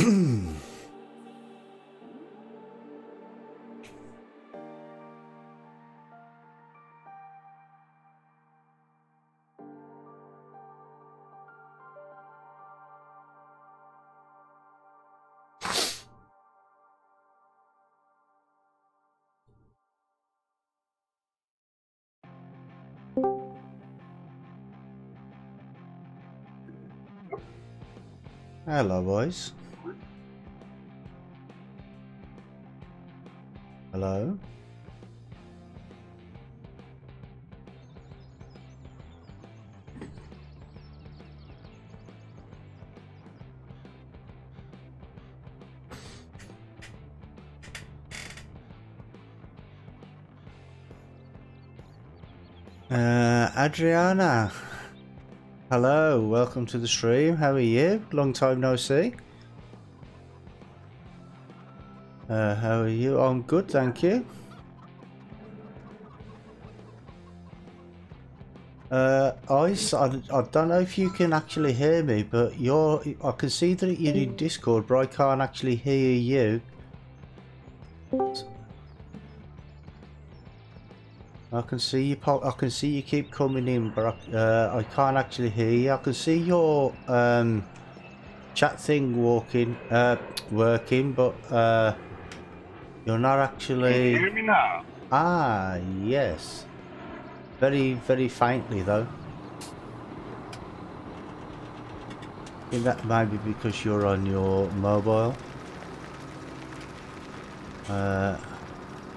Hello, boys. Hello. Adriana. Hello, welcome to the stream. How are you? Long time no see. How are you? I'm good, thank you. I don't know if you can actually hear me, but I can see that you're in Discord, but I can't actually hear you. I can see you I can see you keep coming in, but I can't actually hear you. I can see your chat thing working, but you're not actually. Can you hear me now? Ah, yes. Very, very faintly though. I think that might be because you're on your mobile.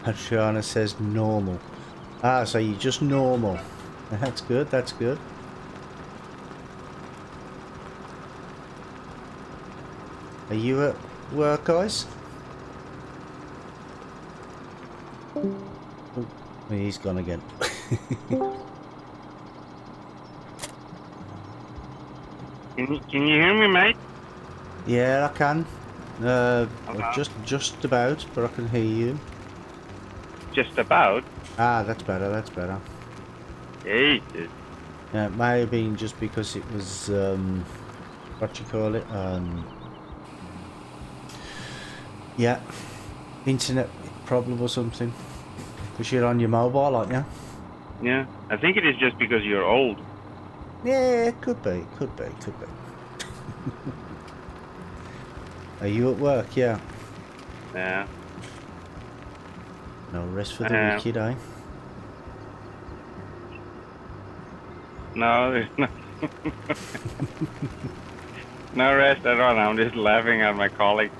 Adriana says normal. Ah, so you're just normal. That's good, that's good. Are you at work, guys? Oh, he's gone again. Can you hear me, mate? Yeah, I can. Just about, but I can hear you. Just about? Ah, that's better, that's better. Jesus. Yeah, it may have been just because it was, what you call it, yeah, internet problem or something. Because you're on your mobile, aren't you? Yeah, I think it is just because you're old. Yeah, could be. Are you at work? Yeah. Yeah. No rest for the wicked, eh? No, there's no, no rest at all. I'm just laughing at my colleague.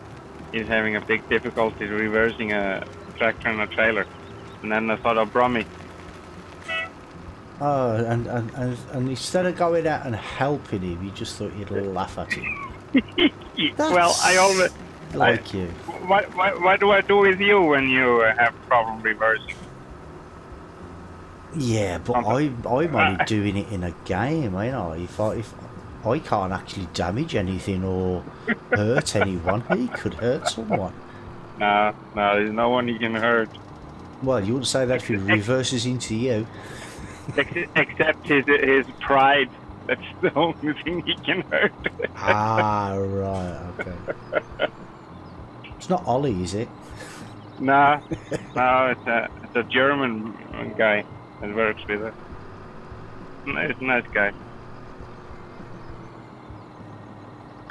He's having a big difficulty reversing a tractor and a trailer. And then I thought of Brummy. Oh, and instead of going out and helping him, you just thought you'd laugh at him. Well, I always like you. What do I do with you when you have problem reversing? Yeah, but I'm only doing it in a game, ain't I? If I can't actually damage anything or hurt anyone, he could hurt someone. No, there's no one he can hurt. Well, you wouldn't say that if he reverses into you. Except his pride. That's the only thing he can hurt. Ah, right, okay. It's not Ollie, is it? No, it's a German guy that works with us. It's a nice guy.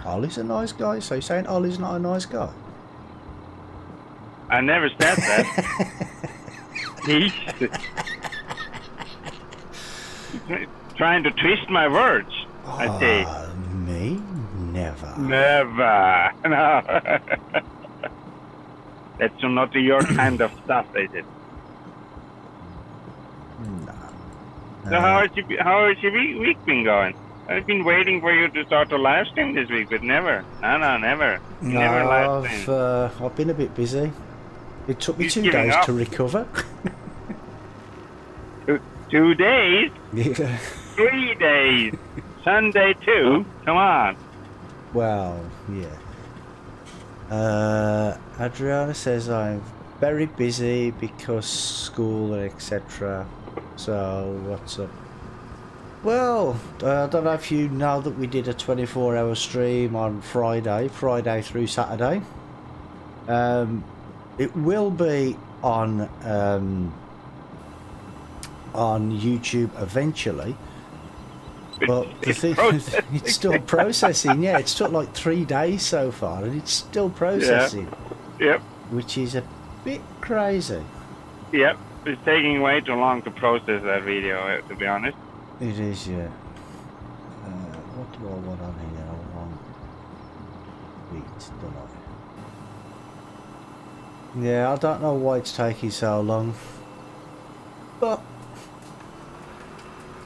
Ollie's a nice guy, so you're saying Ollie's not a nice guy? I never said that. He's trying to twist my words. I say. Me? Never. Never. No. That's not your kind of stuff, is it? No. So how has your week been going? I've been waiting for you to start a live stream this week, but never. No, never. No, Never live stream. I've been a bit busy. It took me You're 2 days up. to recover. 2 days? Yeah. 3 days. Sunday too? Come on. Well, yeah. Adriana says I'm very busy because school and etc. So what's up? Well, I don't know if you know that we did a 24-hour stream on Friday through Saturday. It will be on YouTube eventually, but the thing is, it's still processing. Yeah, it's took like 3 days so far, and it's still processing. Yeah. Yep. Which is a bit crazy. Yep. It's taking way too long to process that video, to be honest. It is, yeah. What do I want on here? I want beats, don't I? Yeah, I don't know why it's taking so long, but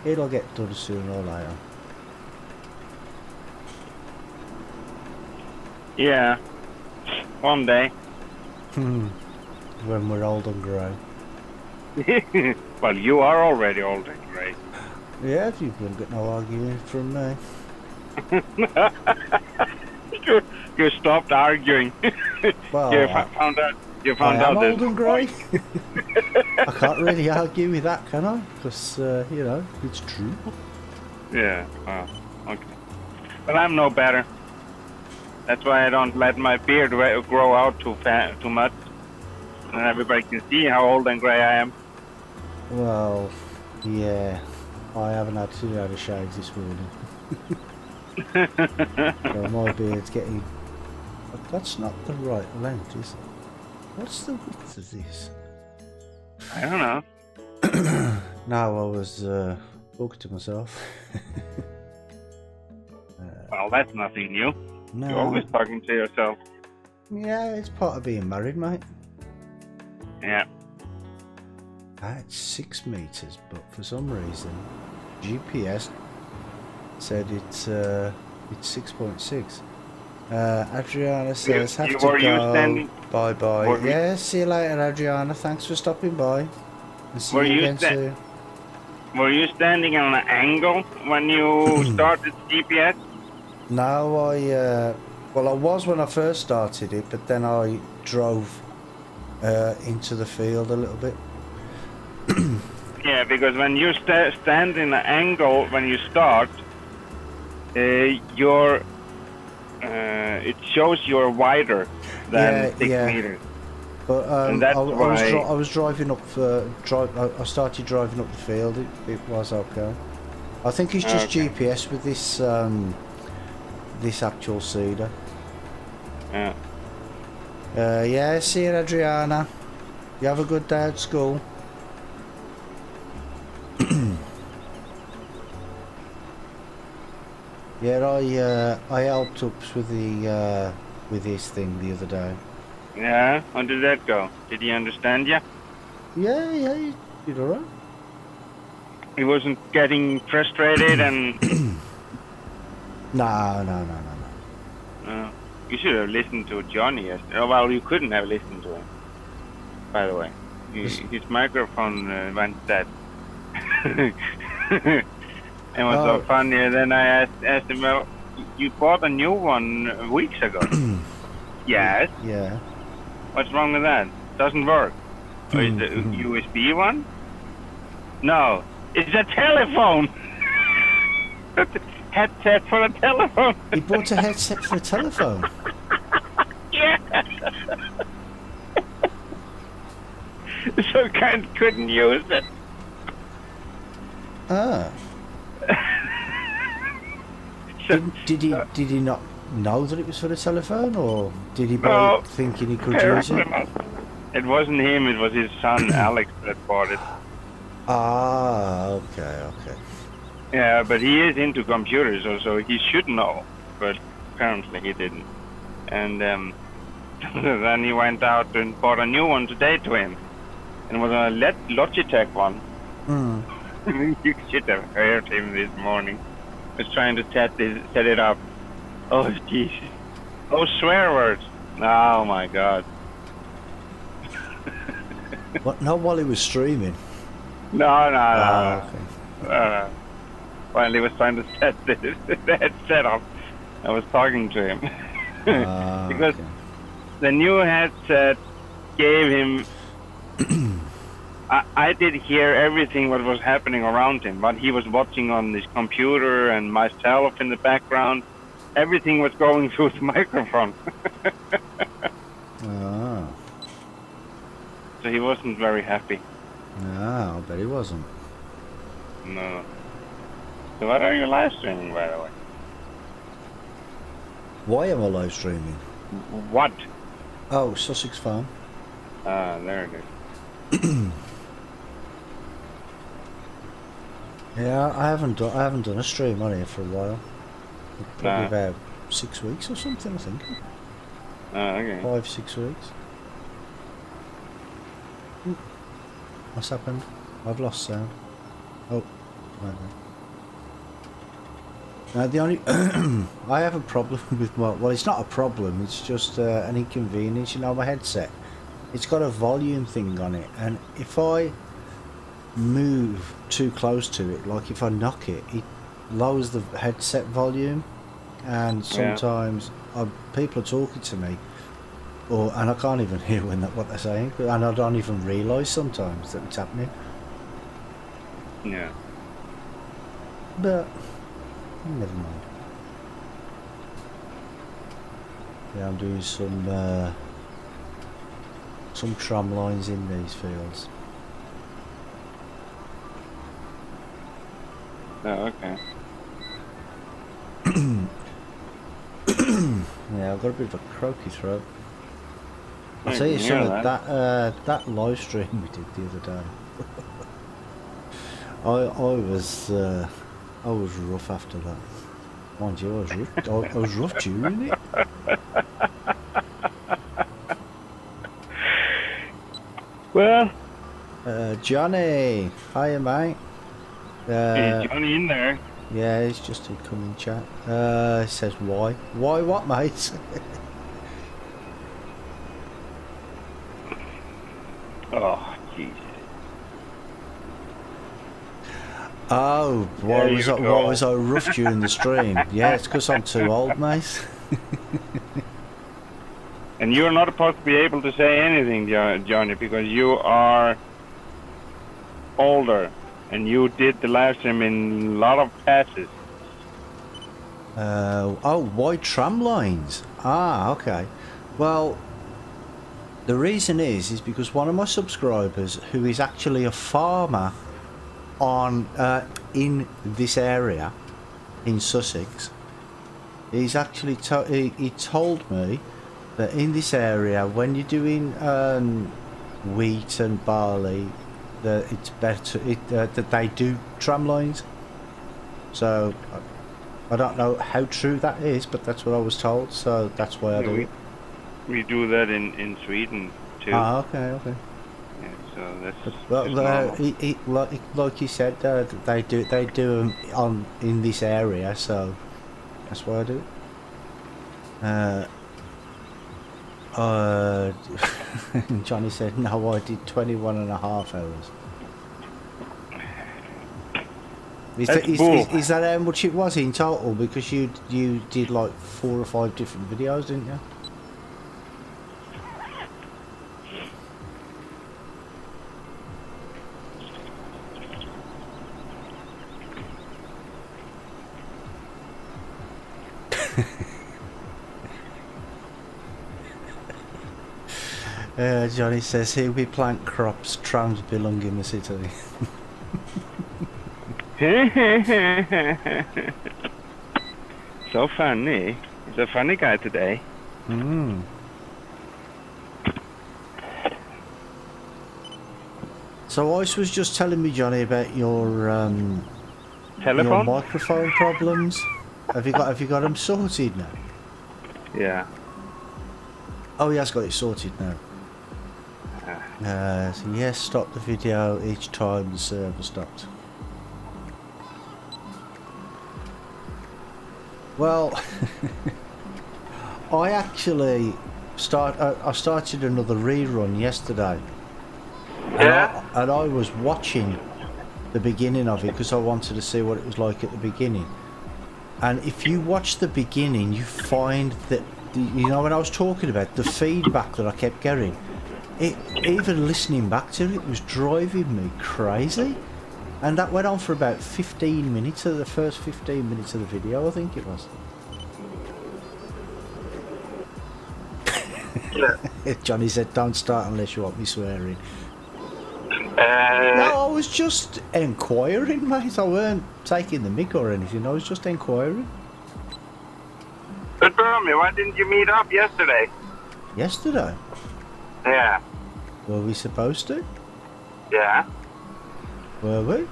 it'll get done sooner or later. Yeah, one day. When we're old and grey. Well, you are already old and grey. Yeah, you've got no argument from me. You stopped arguing. Well, You found out. You found out I'm that old and grey. I can't really argue with that, can I? Because you know, it's true. Yeah. Oh, okay. But I'm no better. That's why I don't let my beard grow out too much, and everybody can see how old and grey I am. Well, yeah. I haven't had a shave this morning. So my beard's getting... But that's not the right length, is it? What's the width of this? I don't know. No, I was talking to myself. Well, that's nothing new. No. You're always talking to yourself. Yeah, it's part of being married, mate. Yeah. It's 6 meters, but for some reason, GPS said it's 6.6. Adriana says, have to go. Bye bye. Yeah, see you later, Adriana. Thanks for stopping by. And see you again soon. Were you standing on an angle when you started GPS? No, well, I was when I first started it, but then I drove into the field a little bit. Yeah, because when you stand in an angle when you start, it shows you're wider than 6 meters. But and that's I why was driving up. I started driving up the field. It was okay. I think it's just GPS with this this actual cedar. Yeah. Yeah. See you, Adriana. You have a good day at school. Yeah, I helped Ups with the with his thing the other day. Yeah, how did that go? Did he understand you? Yeah, he did alright. He wasn't getting frustrated and... No. You should have listened to Johnny yesterday. Oh, well, you couldn't have listened to him, by the way. His microphone went dead. It was so funny. And then I asked him, well, you bought a new one weeks ago. Yes. Yeah. What's wrong with that? Doesn't work. Or is it a USB one? No. It's a telephone! Headset for a telephone! He bought a headset for a telephone? Yeah! So Kent couldn't use it. Ah. Did he not know that it was for the telephone, or did he buy it thinking he could use it? It wasn't him, it was his son Alex that bought it. Ah, okay. Yeah, but he is into computers, so he should know, but apparently he didn't. And then he went out and bought a new one today to him. And it was a Logitech one. You should have heard him this morning. He was trying to set it up. Oh, Jesus. Oh, swear words. Oh, my God. What? Not while he was streaming? No. Okay. While he was trying to set the headset up, I was talking to him. Because the new headset gave him I did hear everything what was happening around him, what he was watching on his computer and myself in the background. Everything was going through the microphone. Ah. So he wasn't very happy. No, I bet he wasn't. No. So what are you live streaming, by the way? Why am I live streaming? What? Oh, Sussex Farm. Ah, there it is. Yeah, I haven't done a stream on here for a while. Probably about 6 weeks or something, I think. Okay. 5-6 weeks. What's happened? I've lost sound. Oh, right there. Now the only I have a problem with my, well, it's not a problem. It's just an inconvenience. You know, my headset. It's got a volume thing on it, and if I move too close to it, like if I knock it, it lowers the headset volume, and sometimes people are talking to me, and I can't even hear what they're saying, and I don't even realise sometimes that it's happening. Yeah. But never mind. Yeah, I'm doing some tram lines in these fields. Oh, okay. Yeah, I've got a bit of a croaky throat. I'll I tell you can hear something, that live stream we did the other day. I was rough after that. Mind you, I was rough during it. Well, Johnny, hiya mate. is Johnny in there? Yeah, he's just in coming chat. He says why? Why what, mate? Oh, Jesus. Oh, why was I rough during the stream? Yeah, it's because I'm too old, mate. And you're not supposed to be able to say anything, Johnny, because you are older, and you did the live stream in a lot of passes. Oh, wide tram lines. Ah, okay. Well, the reason is because one of my subscribers, who is actually a farmer on in this area in Sussex, he's actually he told me that in this area, when you're doing wheat and barley, that it's better that they do tram lines. So I don't know how true that is, but that's what I was told. So that's why I do it. We do that in Sweden too. Ah, okay. Yeah, so that's. Well, like you said, they do them in this area, so that's why I do it. Johnny said, no, I did 21.5 hours. Is that how much it was in total? Because you did like 4 or 5 different videos, didn't you? Johnny says here we plant crops, trams belong in the city. So funny. He's a funny guy today. Mm. So Ice was just telling me, Johnny, about your telephone, your microphone problems. Have you got them sorted now? Yeah. Oh, he has got it sorted now. So yes, stop the video each time the server stopped. Well, I actually I started another rerun yesterday. Yeah. And I was watching the beginning of it because I wanted to see what it was like at the beginning. And if you watch the beginning, you find that, you know, when I was talking about the feedback that I kept getting, Even listening back to it was driving me crazy. And that went on for about 15 minutes, of the first 15 minutes of the video, I think it was. Johnny said, don't start unless you want me swearing. No, I was just inquiring, mate. I weren't taking the mick or anything, I was just inquiring. But Bernie, why didn't you meet up yesterday? Yesterday? Yeah. Were we supposed to? Yeah. Were we?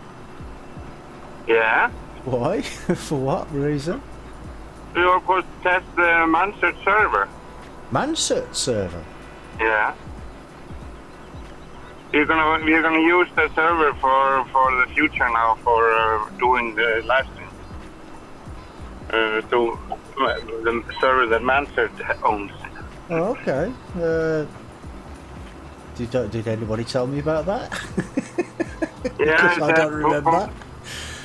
Yeah. Why? For what reason? We were supposed to test the Mansert server. Mansert server? Yeah. We're gonna use the server for the future now for doing the live stream. To the server that Mansert owns. Oh, okay. Did anybody tell me about that? Yeah, because I don't remember.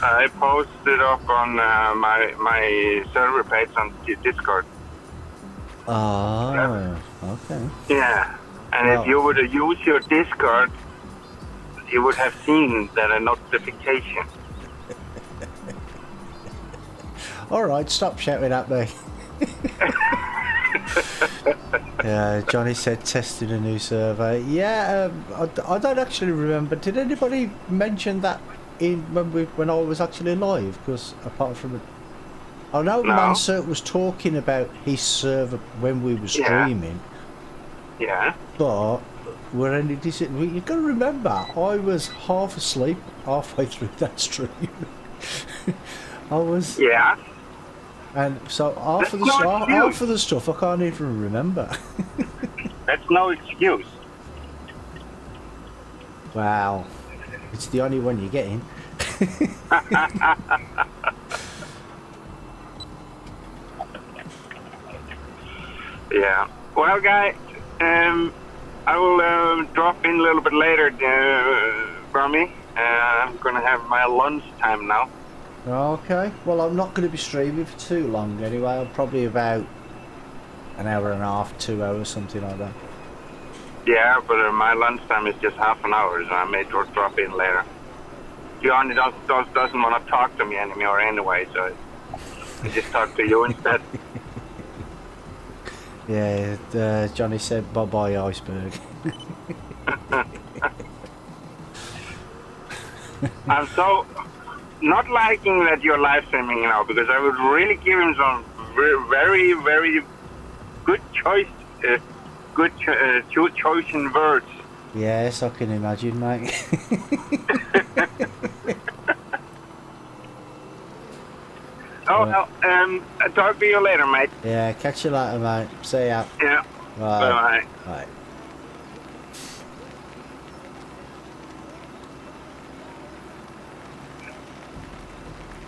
I posted up on my server page on Discord. Oh, Yeah. okay. Yeah, and Well, if you would have used your Discord, you would have seen that a notification. Alright, stop shouting at me. Yeah, Johnny said testing a new server. Yeah, I don't actually remember. Did anybody mention that when I was actually live? Because apart from I know No. Mansert was talking about his server when we were streaming. Yeah. But were any you got to remember, I was half asleep halfway through that stream. I was. Yeah. And so half of the stuff I can't even remember. That's no excuse. Wow, it's the only one you're getting. Yeah. Well, guy, I will drop in a little bit later from me. I'm gonna have my lunch time now. Okay, well I'm not going to be streaming for too long anyway. I'm probably about an hour and a half, 2 hours, something like that. Yeah, but my lunchtime is just half an hour, so I may just drop in later. Johnny doesn't want to talk to me anymore anyway, so I just talk to you instead. Yeah, Johnny said bye-bye iceberg. I'm so not liking that you're live streaming now, because I would really give him some very, very good choice, chosen words. Yes, I can imagine, mate. Oh, well, I'll talk to you later, mate. Yeah, catch you later, mate. See ya. Yeah. Bye. Bye. Bye.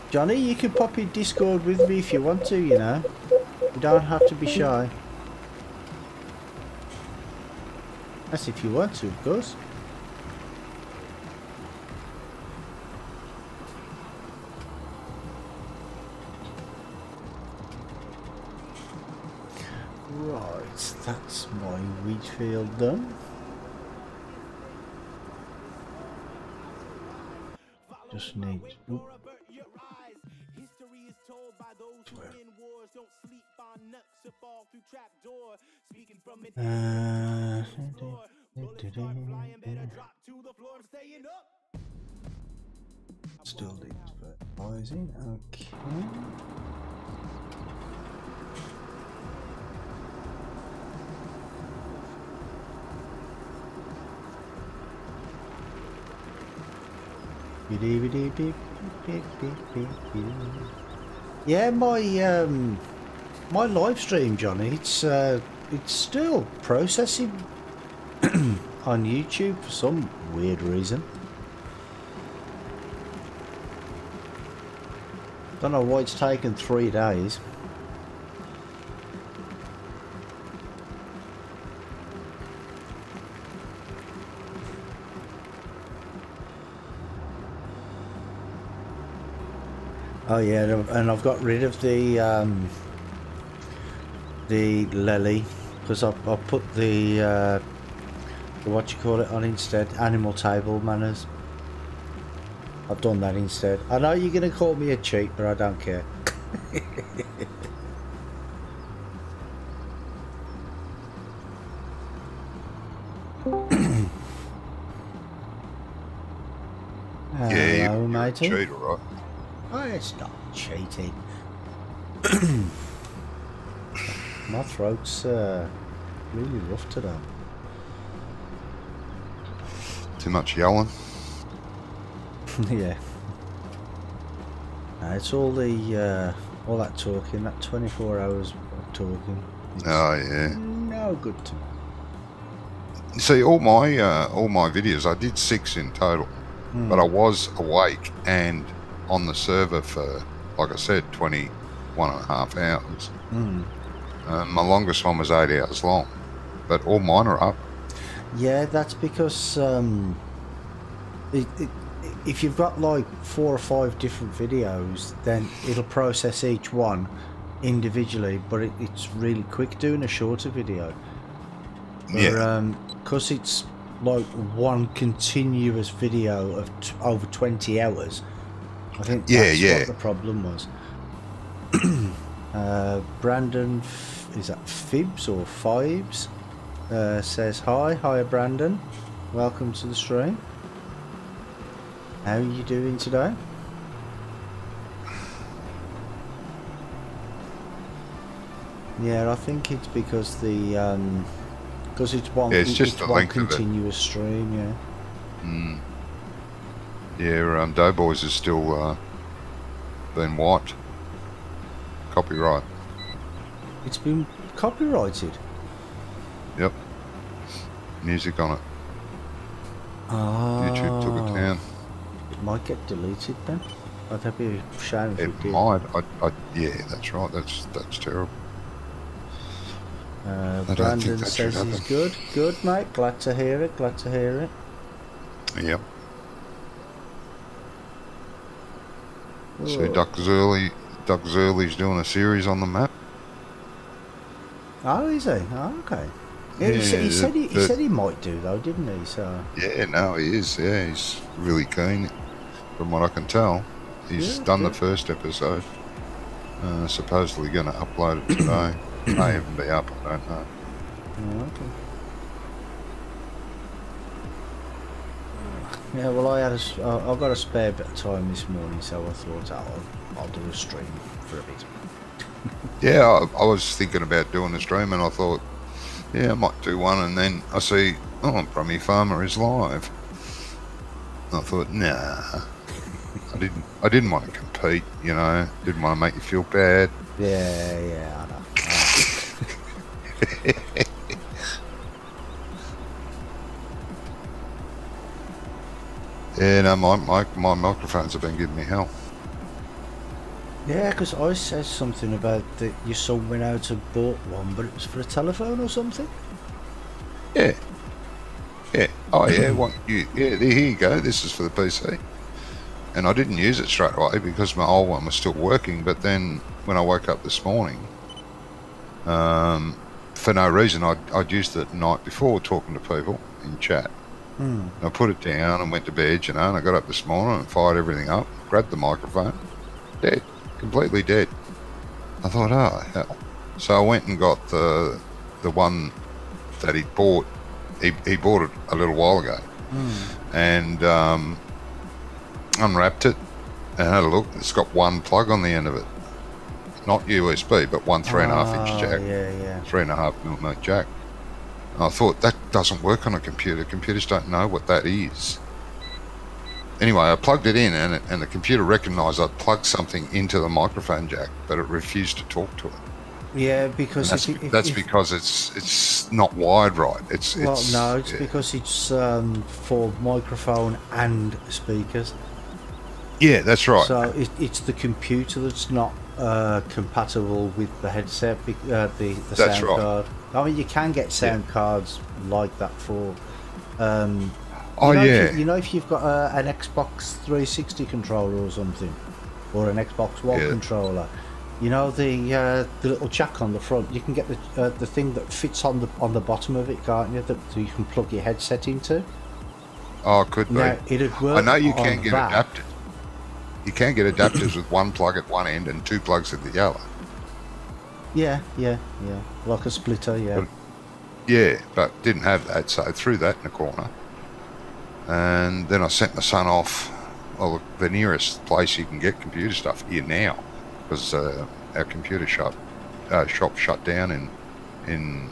Johnny, you can pop in Discord with me if you want to, you know. You don't have to be shy. That's if you want to, of course. Right, that's my wheat field done. Just need... Oop. Still needs fertilizing, okay. Yeah, my live stream, Johnny, it's still processing on YouTube for some weird reason. Don't know why it's taken 3 days. Oh yeah, and I've got rid of the lily because I put the what you call it on instead? Animal table manners. I've done that instead. I know you're going to call me a cheat, but I don't care. Yeah, Hello, you're a matey. cheat, all right. Oh, it's not cheating. My throat's really rough today. Too much yelling. Yeah. It's all the all that talking, that 24 hours of talking. It's Oh yeah. no good to me. See, all my videos, I did 6 in total, but I was awake and on the server for, like I said, 21.5 hours. My longest one was 8 hours long, but all mine are up. Yeah, that's because if you've got like 4 or 5 different videos, then it'll process each one individually, but it's really quick doing a shorter video. Yeah. Because it's like one continuous video of over 20 hours. I think that's what the problem was. Brandon, is that Fibs or Fives? Says hi Brandon, welcome to the stream. How are you doing today? Yeah, I think it's because the because it's one, it's just the one length continuous stream. Yeah. Yeah, Doughboys is still been wiped. Copyright. It's been copyrighted. Yep. Music on it. YouTube took it down. It might get deleted then. That'd be a shame if it did. Might. Yeah, that's right. That's terrible. Brandon says he's good. Good, mate. Glad to hear it. Glad to hear it. Yep. So Doug Zurley's doing a series on the map. Oh, is he? Oh, okay. Yeah, he said he might do though, didn't he? So. Yeah, no, he is. Yeah, he's really keen, from what I can tell. He's done the first episode. Supposedly going to upload it today. May even be up. I don't know. Oh, okay. Yeah, well, I've got a spare bit of time this morning, so I thought I'll do a stream for a bit. Yeah, I was thinking about doing a stream, and I thought, yeah, I might do one, and then I see, oh, Brummy Farmer is live. And I thought, nah, I didn't want to compete, you know, didn't want to make you feel bad. Yeah, I know. Yeah, no, my microphones have been giving me hell. Yeah, because I said something about that your son went out and bought one, but it was for a telephone or something. Yeah. Oh yeah, here you go. This is for the PC. And I didn't use it straight away because my old one was still working. But then when I woke up this morning, for no reason, I'd used it the night before talking to people in chat. And I put it down and went to bed, you know, and I got up this morning and fired everything up, grabbed the microphone, dead, completely dead. I thought, oh, hell. So I went and got the one that he bought. He bought it a little while ago. And unwrapped it and had a look. It's got one plug on the end of it. Not USB, but one 3.5 inch jack. Yeah. 3.5mm jack. And I thought, that doesn't work on a computer. Computers don't know what that is. Anyway, I plugged it in, and the computer recognised I'd plugged something into the microphone jack, but it refused to talk to it. Yeah, because that's because it's not wired right. It's because it's for microphone and speakers. Yeah, that's right. So it's the computer that's not compatible with the headset, the sound card. I mean, you can get sound cards like that for. You know, if you've got an Xbox 360 controller or something, or an Xbox One controller, You know the little jack on the front. You can get the thing that fits on the bottom of it, can't you? That you can plug your headset into. Oh, it could be. Now, it'd work. I know you on can get that. adapters. You can get adapters with one plug at one end and two plugs at the other. Yeah. Like a splitter, yeah. But, yeah, but didn't have that, so I threw that in the corner. And then I sent my son off. Well, the nearest place you can get computer stuff here now, because our computer shop shut down in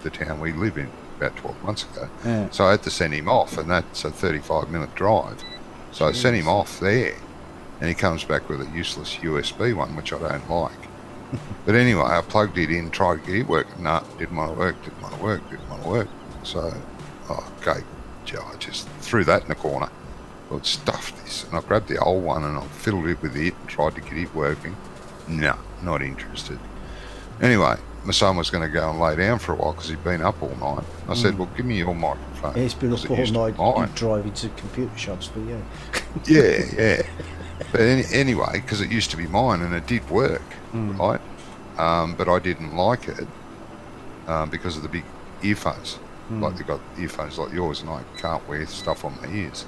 the town we live in about 12 months ago. Yeah. So I had to send him off, and that's a 35-minute drive. So I sent him off there, and he comes back with a useless USB one, which I don't like. But anyway, I plugged it in, tried to get it working. No, didn't want to work. So, okay, I just threw that in the corner. Well, stuffed this, and I grabbed the old one and I fiddled it with it and tried to get it working. No, not interested. Anyway, my son was going to go and lay down for a while because he'd been up all night. I said, well, give me your microphone. He's been up all night driving to computer shops for you. Yeah. But anyway, because it used to be mine and it did work, right? But I didn't like it because of the big earphones. Like they've got earphones like yours, and I can't wear stuff on my ears.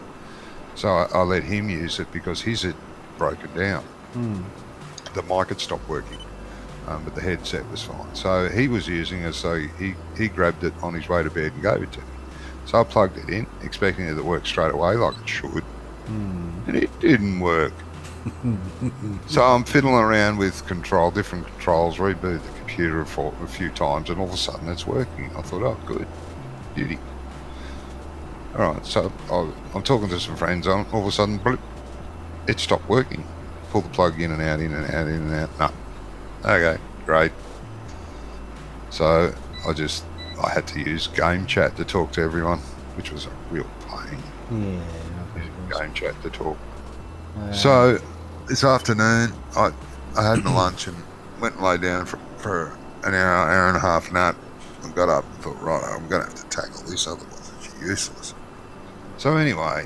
So I let him use it because his had broken down. The mic had stopped working, but the headset was fine. So he was using it, so he grabbed it on his way to bed and gave it to me. So I plugged it in, expecting it to work straight away like it should, and it didn't work. So I'm fiddling around with different controls, rebooted the computer a few times, and all of a sudden it's working. I thought, oh, good, beauty. All right, so I'm talking to some friends on. All of a sudden, bloop, it stopped working. Pull the plug in and out, in and out, in and out. No. Okay, great. So I had to use game chat to talk to everyone, which was a real pain. Yeah. Game chat to talk. So this afternoon, I had my lunch and went and lay down for an hour and a half nap. I got up and thought, right, I'm going to have to tackle this, otherwise it's useless. So anyway,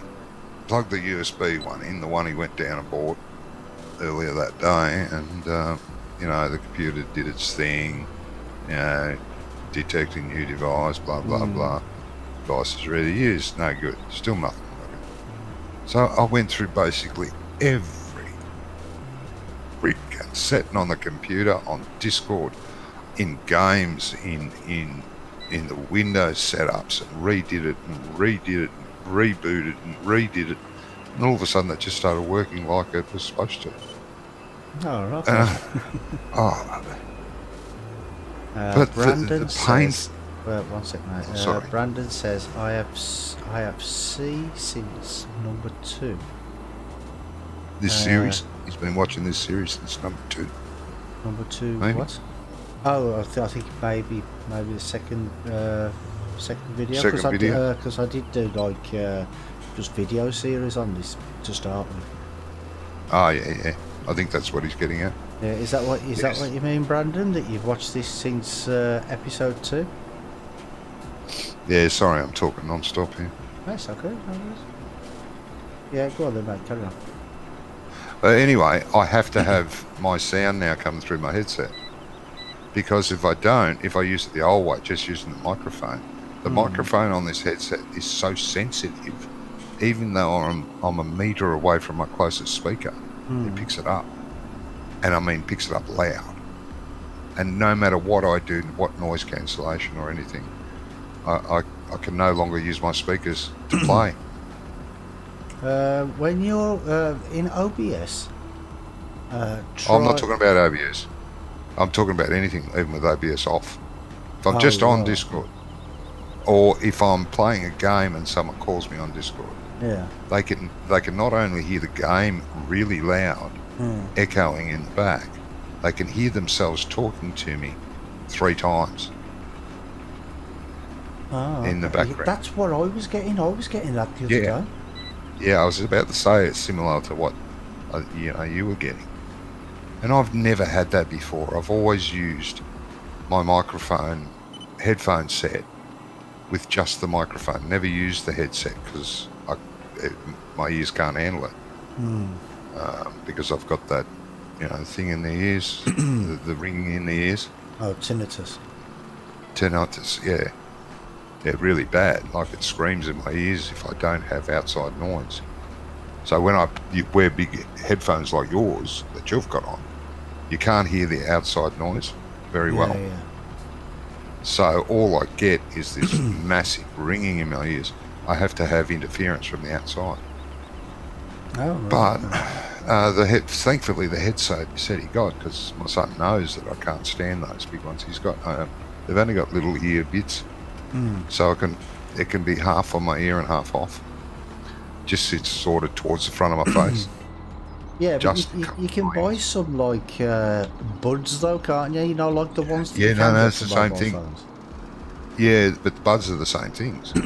plugged the USB one in, the one he went down and bought earlier that day, and the computer did its thing, detecting new device, blah blah blah. Device is ready to use, no good, still nothing working. So I went through basically every freaking setting on the computer, on Discord, in games, in the Windows setups, and redid it and rebooted and redid it, and all of a sudden it just started working like it was supposed to. Oh, right. But Brandon the pain. says, well, one second, mate. Sorry. Brandon says, I have C since number 2. This series, he's been watching this series since number 2. Number 2, Maybe. what? Oh, I think maybe the second video. Second video. Because I did do like just video series on this to start with. Oh yeah. I think that's what he's getting at. Yeah, is that what you mean, Brandon? That you've watched this since episode 2? Yeah, sorry, I'm talking non-stop here. That's okay. No worries. Yeah, go on then, mate. Carry on. Anyway, I have to have my sound now come through my headset, because if I use it the old way, just using the microphone on this headset is so sensitive. Even though I'm a metre away from my closest speaker, it picks it up, and I mean picks it up loud. And no matter what I do, what noise cancellation or anything, I can no longer use my speakers to play. When you're in OBS, I'm not talking about OBS. I'm talking about anything, even with OBS off. If I'm just on Discord, or if I'm playing a game and someone calls me on Discord, they can not only hear the game really loud, echoing in the back, they can hear themselves talking to me 3 times in the background. That's what I was getting. I was getting that the other day. Yeah, I was about to say it's similar to what you were getting. And I've never had that before. I've always used my microphone headphone set with just the microphone. Never used the headset because my ears can't handle it. Because I've got that you know, thing in the ears, the ringing in the ears. Oh, tinnitus. Tinnitus, yeah. They're really bad. Like it screams in my ears if I don't have outside noise. So when you wear big headphones like yours that you've got on, you can't hear the outside noise very well. Yeah. So all I get is this massive ringing in my ears. I have to have interference from the outside. Oh, right. But thankfully the headset he got, because my son knows that I can't stand those big ones. He's got they've only got little ear bits, so it can be half on my ear and half off. Just sits sort of towards the front of my face. Yeah, but you can buy some like buds though, can't you? You know, like the ones that you can get it's the for same mobile thing. phones. Yeah, but the buds are the same things. They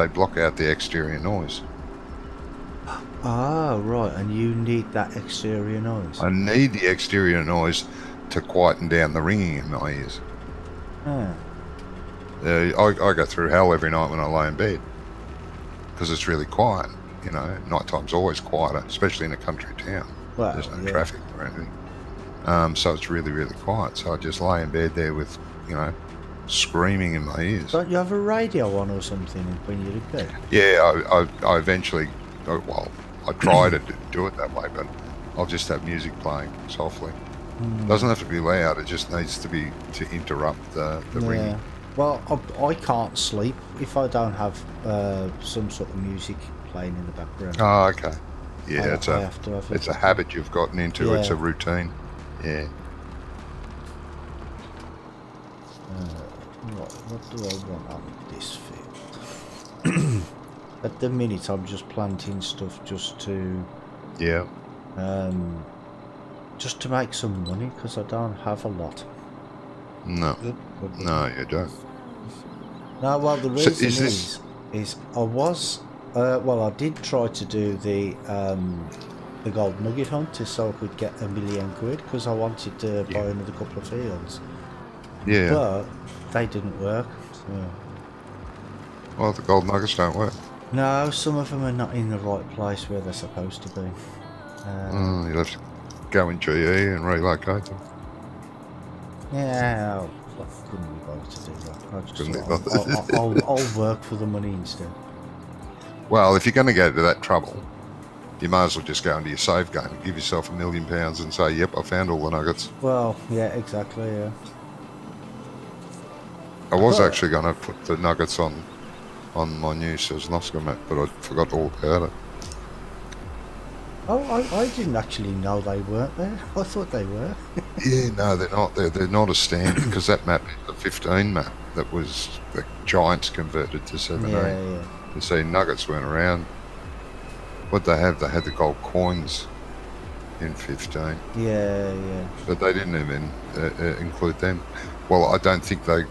block out the exterior noise. Ah, right, and you need that exterior noise. I need the exterior noise to quieten down the ringing in my ears. I go through hell every night when I lay in bed because it's really quiet. You know, nighttime's always quieter, especially in a country town. Well, there's no traffic or anything. So it's really, really quiet. So I just lay in bed there with, you know, screaming in my ears. Don't you have a radio on or something when you're in bed? Yeah, I eventually, I try to do it that way, but I'll just have music playing softly. Doesn't have to be loud, it just needs to be to interrupt the ringing. Well, I can't sleep if I don't have some sort of music playing in the background. Oh, okay. Yeah, it's a habit you've gotten into. Yeah. It's a routine. Yeah. What do I want on this field? At the minute, I'm just planting stuff just to just to make some money because I don't have a lot. No, you don't. No, well, the reason is I was I did try to do the gold nugget hunt so I could get £1 million because I wanted to buy another couple of fields. Yeah. But they didn't work. So. Well, the gold nuggets don't work. No, some of them are not in the right place where they're supposed to be. You'll have to go in GE and relocate them. Yeah, I couldn't be bothered to do that. I'll work for the money instead. Well, if you're going to go to that trouble, you might as well just go into your save game and give yourself £1 million and say, yep, I found all the nuggets. Well, yeah, exactly, yeah. I was actually going to put the nuggets on my new Sussex map, but I forgot all about it. Oh, I didn't actually know they weren't there. I thought they were. Yeah, no, they're not. They're not a standard because that map is the 15 map that was the Giants converted to 17. Yeah. You see, nuggets weren't around. What they have? They had the gold coins in 15. Yeah. But they didn't even include them. Well, I don't think they.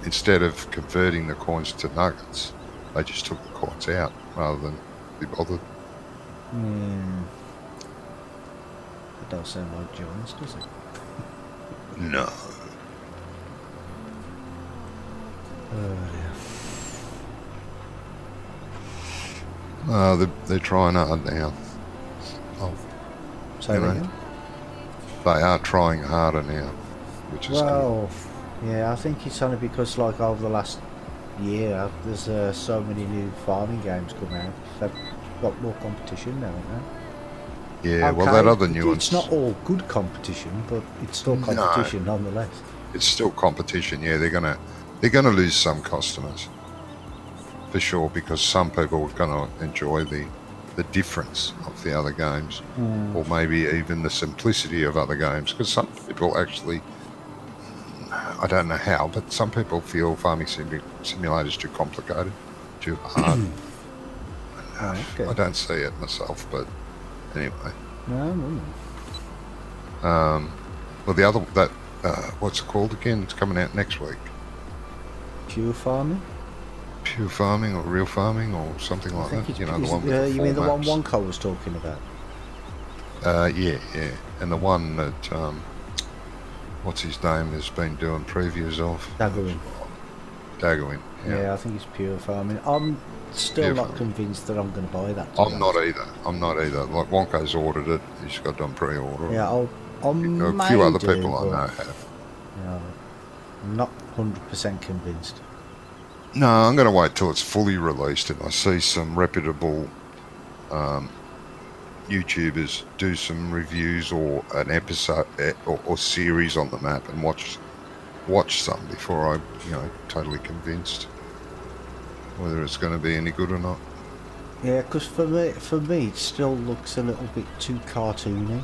Instead of converting the coins to nuggets, they just took the coins out rather than be bothered. That don't sound like Giants, does it? No. They're trying hard now. Say again? They are trying harder now, which is good. Yeah, I think it's only because, like, over the last year, there's so many new farming games come out. They've got more competition now, haven't they? Yeah, well, that other new It's not all good competition, but it's still competition nonetheless. It's still competition. Yeah, they're gonna lose some customers for sure because some people are gonna enjoy the difference of the other games, or maybe even the simplicity of other games. Because some people actually, I don't know how, but some people feel farming simulators too complicated, too hard. Okay. I don't see it myself, but anyway. No. Well, the other what's it called again? It's coming out next week. Pure farming. Pure farming or real farming or something like that. You know, the one with the you mean the maps. one Wonko was talking about? Yeah, and the one that what's his name has been doing previews of. Daggerwin. Yeah, I think it's pure farming. I'm still Pure not convinced that I'm going to buy that. I'm not either. I'm not either. Like Wonko's ordered it. He's got done pre-order. Yeah, I A may few other do, people I but, know have. you know, I'm not 100% convinced. No, I'm going to wait till it's fully released and I see some reputable YouTubers do some reviews or an episode or series on the map and watch some before I'm, totally convinced whether it's going to be any good or not. Yeah, because for me, it still looks a little bit too cartoony.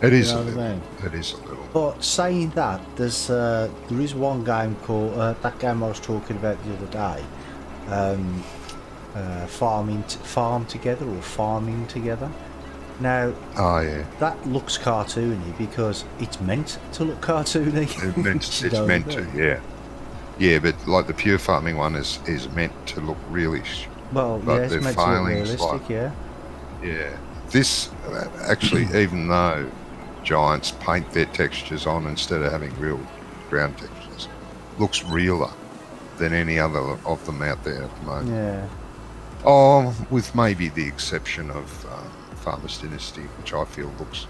It is You a know what I little. mean? It is a little. But saying that, there is one game called that game I was talking about the other day, farm together or farming together. Now, Oh yeah, that looks cartoony because it's meant to look cartoony. it's meant to, yeah. Yeah, but like the pure farming one is meant to look really. Well, but yeah, it's they're meant to look failing realistic, slightly. yeah. Yeah, this actually, even though giants paint their textures on instead of having real ground textures, looks realer than any other of them out there at the moment. Yeah. Oh, with maybe the exception of Farmer's Dynasty, which I feel looks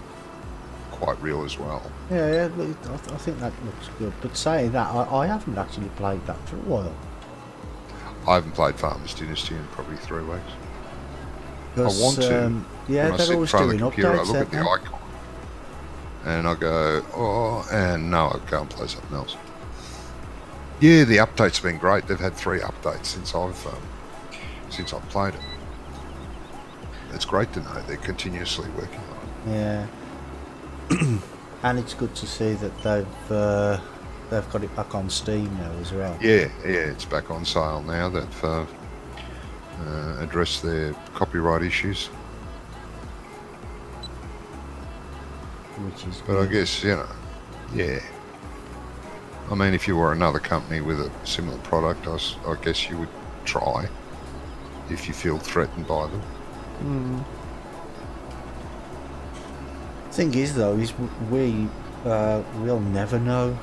quite real as well. Yeah, I think that looks good. But saying that, I haven't actually played that for a while. I haven't played Farmer's Dynasty in probably 3 weeks. I want to. Yeah, when I they're sit in always front of doing the computer, I updates. look at the aren't icon and I go, oh, and no, I can't play something else. Yeah, the updates have been great. They've had 3 updates since I've played it. It's great to know they're continuously working on it. they? Yeah. And it's good to see that they've got it back on Steam now as well. Yeah, it's back on sale now. They've addressed their copyright issues. Which is But good. I guess, yeah. I mean, if you were another company with a similar product, I guess you would try if you feel threatened by them. Thing is, though, is we'll never know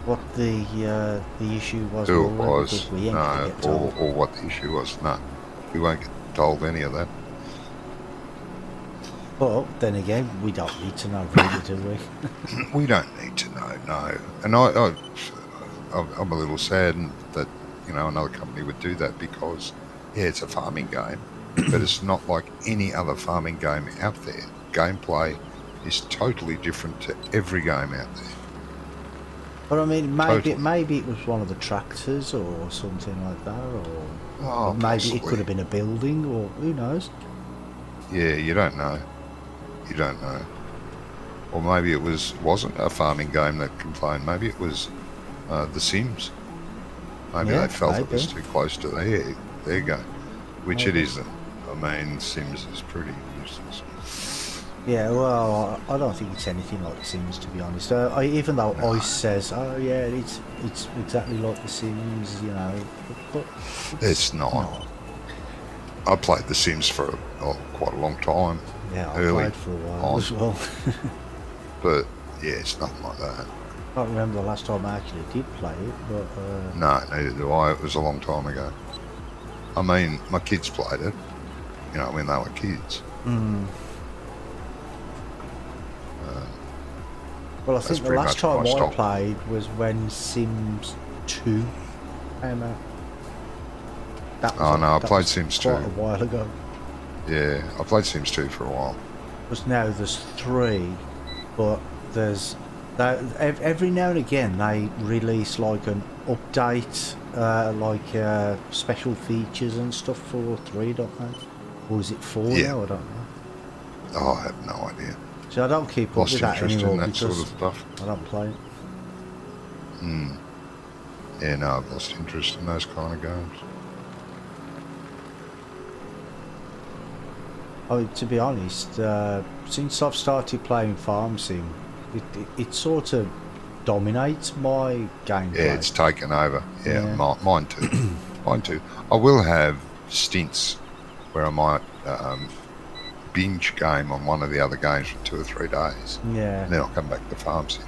what the issue was. Who it will we? was, Because we ain't gonna get or told. what the issue was. No, we won't get told any of that. But then again, we don't need to know, really, do we? We don't need to know, no. And I'm a little saddened that another company would do that because it's a farming game, but it's not like any other farming game out there. Gameplay is totally different to every game out there. But I mean, Totally. maybe it was one of the tractors or something like that, or maybe Possibly. it could have been a building, or who knows? Yeah, you don't know. You don't know. Or maybe it wasn't a farming game that complained. Maybe it was The Sims. Maybe Yeah, they felt it was maybe. too close to their game, which it isn't. I mean, Sims is pretty useless. Yeah, well, I don't think it's anything like The Sims, to be honest. Even though Ice says, "Oh yeah, it's exactly like The Sims," but It's not. I played The Sims for quite a long time. Yeah, I early played for a while on. as well. But yeah, it's nothing like that. I can't remember the last time I actually did play it, but No, neither do I. It was a long time ago. I mean, my kids played it, when they were kids. well, I That's think the pretty last much time my I style. played was when Sims 2 came out. That was Oh no, I that played was Sims quite 2. a while ago. Yeah, I played Sims 2 for a while. Because now there's 3, but there's every now and again they release like an update, special features and stuff for 3, don't they? Or is it 4 Yeah. now? I don't know. Oh, I have no idea. So I don't keep up Lost with that interest anymore in that because sort of stuff. I don't play it. Yeah, no, I've lost interest in those kind of games. I mean, to be honest, since I've started playing Farm Sim, it sort of dominates my gameplay. Yeah, it's taken over. Yeah, Yeah. Mine too. Mine too. I will have stints where I might binge game on one of the other games for 2 or 3 days. Yeah. And then I'll come back to Farm Sim,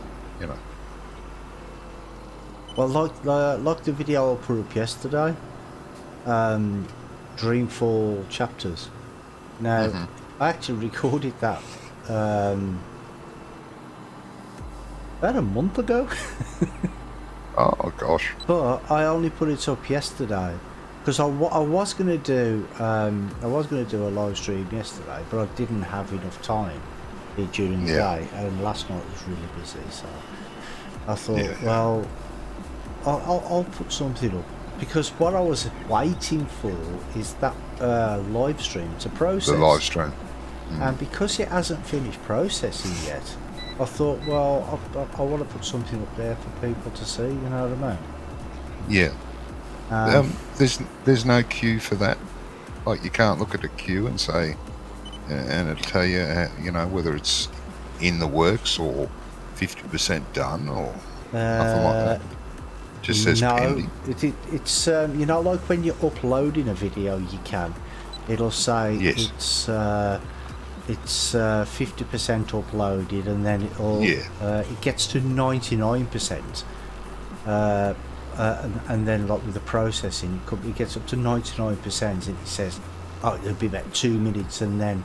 Well, like the video I put up yesterday, Dreamfall chapters. Now, I actually recorded that about a month ago. Oh gosh. But I only put it up yesterday because I was gonna do a live stream yesterday, but I didn't have enough time during the day, and last night was really busy. So I thought, well, I'll put something up because what I was waiting for is that live stream to process. The live stream. And because it hasn't finished processing yet, I thought, well, I want to put something up there for people to see, you know what I mean? Yeah. There's no queue for that. Like, you can't look at a queue and say, and it'll tell you, you know, whether it's in the works or 50% done or nothing like that. Just says pending. It's you know, like when you're uploading a video, you can. It'll say it's 50% uploaded, and then it gets to 99%, and then like with the processing, it gets up to 99%, and it says, oh, it'll be about 2 minutes, and then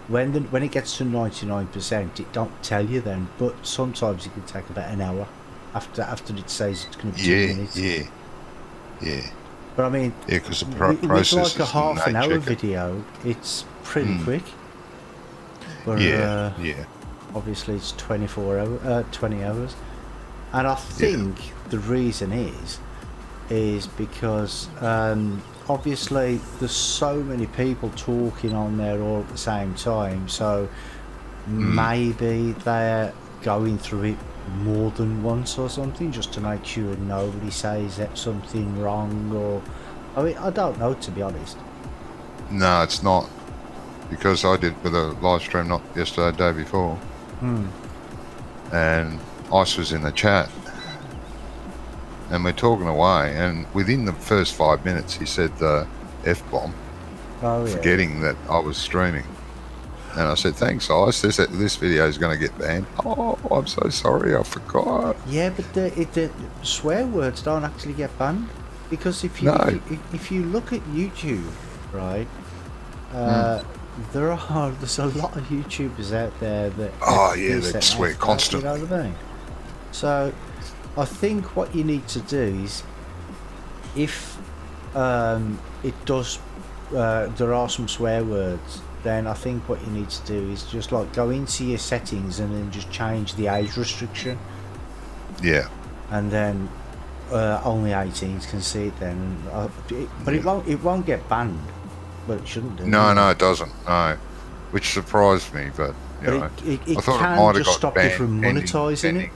when it gets to 99%, it don't tell you then, but sometimes it can take about an hour after it says it's going to be 2 minutes. Yeah. But I mean, because the with process like a half an hour video, it's pretty quick. But, obviously it's 20 hours, and I think the reason is because obviously there's so many people talking on there all at the same time, so maybe they're going through it more than once or something, just to make sure nobody says that something wrong, or I mean, I don't know, to be honest. No, it's not. Because I did with a live stream not yesterday, the day before, and Ice was in the chat, and we're talking away, and within the first 5 minutes he said the F-bomb, forgetting that I was streaming, and I said, thanks Ice, this video is going to get banned. Oh, I'm so sorry, I forgot. Yeah, but the swear words don't actually get banned, because if you look at YouTube, right, there's a lot of YouTubers out there that they swear constantly. You know what I mean? So I think what you need to do is, if it does, there are some swear words, then I think what you need to do is just like go into your settings and then just change the age restriction. Yeah. And then only 18s can see it then. But it won't get banned. But it shouldn't do. No, it doesn't. No, which surprised me. But you know, it I thought can it might have just got stop you from monetizing it.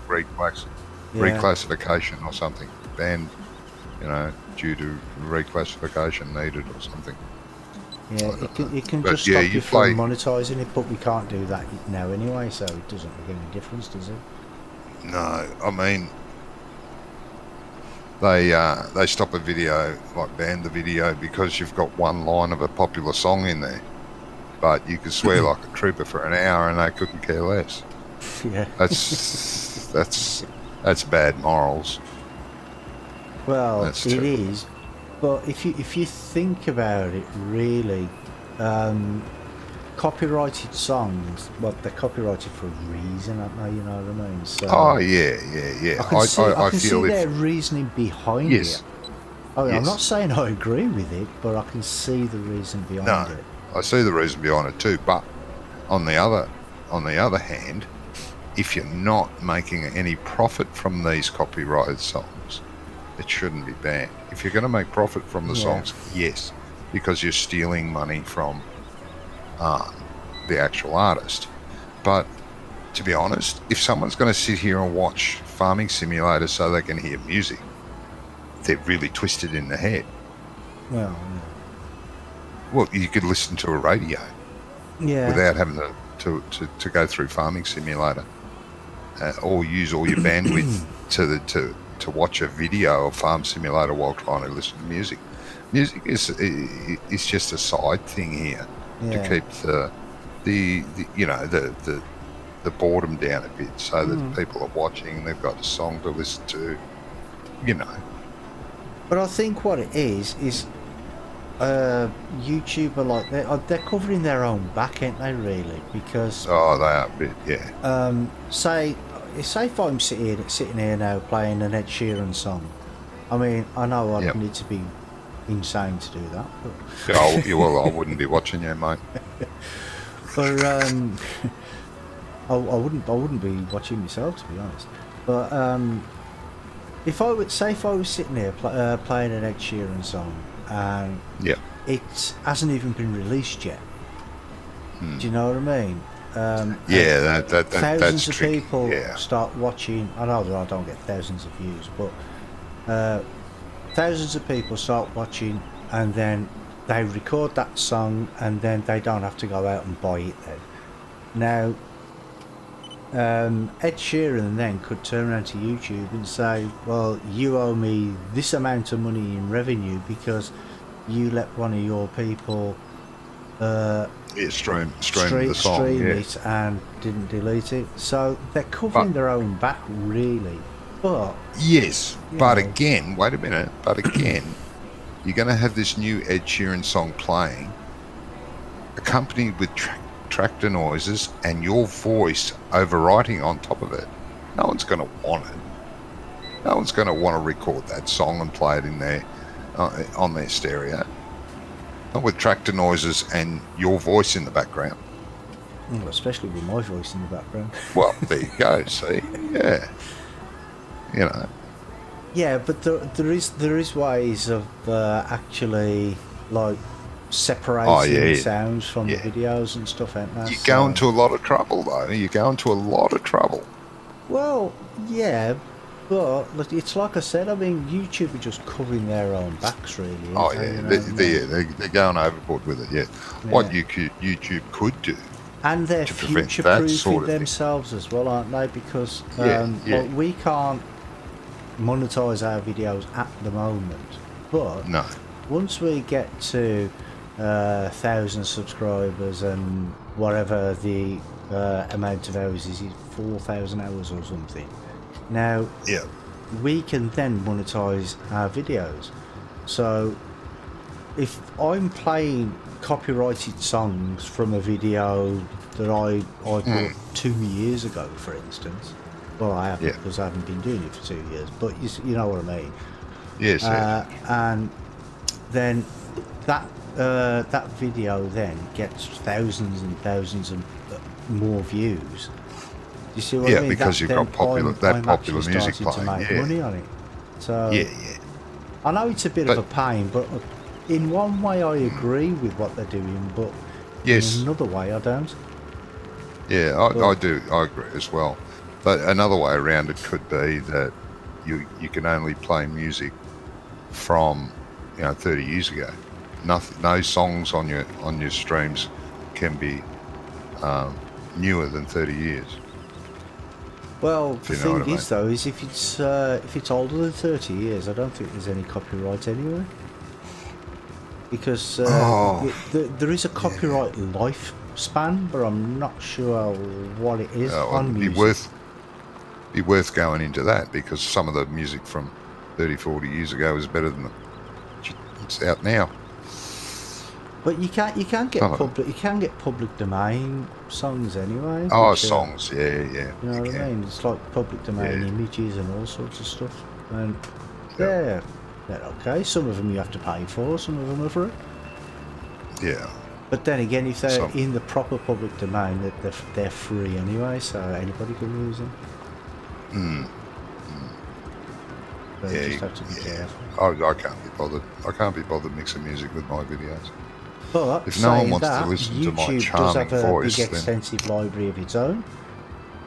Reclassification or something. Banned, you know, due to reclassification needed or something. Yeah, it can just stop you from monetizing it, but we can't do that now anyway, so it doesn't make any difference, does it? No, I mean, they stop a video, like ban the video, because you've got one line of a popular song in there, but you could swear like a trooper for an hour and they couldn't care less. Yeah, that's bad morals. Well, it is, but if you think about it, really, copyrighted songs, well, they're copyrighted for a reason, aren't they? You know what I mean? So, I can see their reasoning behind it. I'm not saying I agree with it, but I can see the reason behind it. I see the reason behind it too. But on the other hand, if you're not making any profit from these copyrighted songs, it shouldn't be banned. If you're going to make profit from the songs, yes, because you're stealing money from the actual artist. But to be honest, if someone's going to sit here and watch Farming Simulator so they can hear music, they're really twisted in the head. Well, you could listen to a radio without having to go through Farming Simulator, or use all your bandwidth to watch a video of Farm Simulator while trying to listen to music. Music is just a side thing here to keep the boredom down a bit, so that people are watching, they've got a song to listen to, you know. But I think what it is YouTube are like they're covering their own back, ain't they? Really, because They are a bit, yeah. Say if I'm sitting here now playing an Ed Sheeran song. I mean, I know I need to be insane to do that. But Well, I wouldn't be watching you, mate. But I wouldn't be watching myself, to be honest. But if I was sitting here playing an Ed Sheeran song and it hasn't even been released yet, do you know what I mean? Thousands of people start watching. I know that I don't get thousands of views, but thousands of people start watching, and then they record that song, and then they don't have to go out and buy it then. Now, Ed Sheeran then could turn around to YouTube and say, well, you owe me this amount of money in revenue because you let one of your people stream the song, it and didn't delete it. So they're covering their own back, really. But yes, but again, wait a minute. But again, you're going to have this new Ed Sheeran song playing, accompanied with tractor noises and your voice overwriting on top of it. No one's going to want it. No one's going to want to record that song and play it in there on their stereo. Not with tractor noises and your voice in the background. Well, especially with my voice in the background. Well, there you go. See, yeah, you know. Yeah, but there is ways of actually like separating sounds from the videos and stuff, ain't there? You go into a lot of trouble, though. You go into a lot of trouble. Well, yeah, but it's like I said. I mean, YouTube are just covering their own backs, really. They're going overboard with it. Yeah, what YouTube could do, and they're future-proofing themselves as well, aren't they? Because like, we can't monetize our videos at the moment, but once we get to 1,000 subscribers and whatever the amount of hours is 4,000 hours or something, now we can then monetize our videos. So if I'm playing copyrighted songs from a video that I bought 2 years ago, for instance, well, I haven't, because I haven't been doing it for 2 years, but you know what I mean. Yes. And then that video then gets thousands and thousands of more views. You see what I mean? Because you've got popular music playing. To make money on it. So I know it's a bit of a pain, but in one way I agree with what they're doing, but in another way I don't. Yeah, I do. I agree as well. But another way around it could be that you can only play music from 30 years ago. No songs on your streams can be newer than 30 years. Well, the thing is, though, is if it's older than 30 years, I don't think there's any copyright anyway. Because there is a copyright lifespan, but I'm not sure what it is on music. Be worth going into that, because some of the music from 30, 40 years ago is better than it's out now. But you can get public domain songs anyway. Songs, yeah. You know what I mean? It's like public domain images and all sorts of stuff. And they're okay. Some of them you have to pay for, some of them are free. Yeah. But then again, if they're in the proper public domain, they're free anyway, so anybody can use them. So you just have to be careful. I can't be bothered. I can't be bothered mixing music with my videos. But if no one wants to listen to my charming voice, YouTube does have a big extensive library of its own,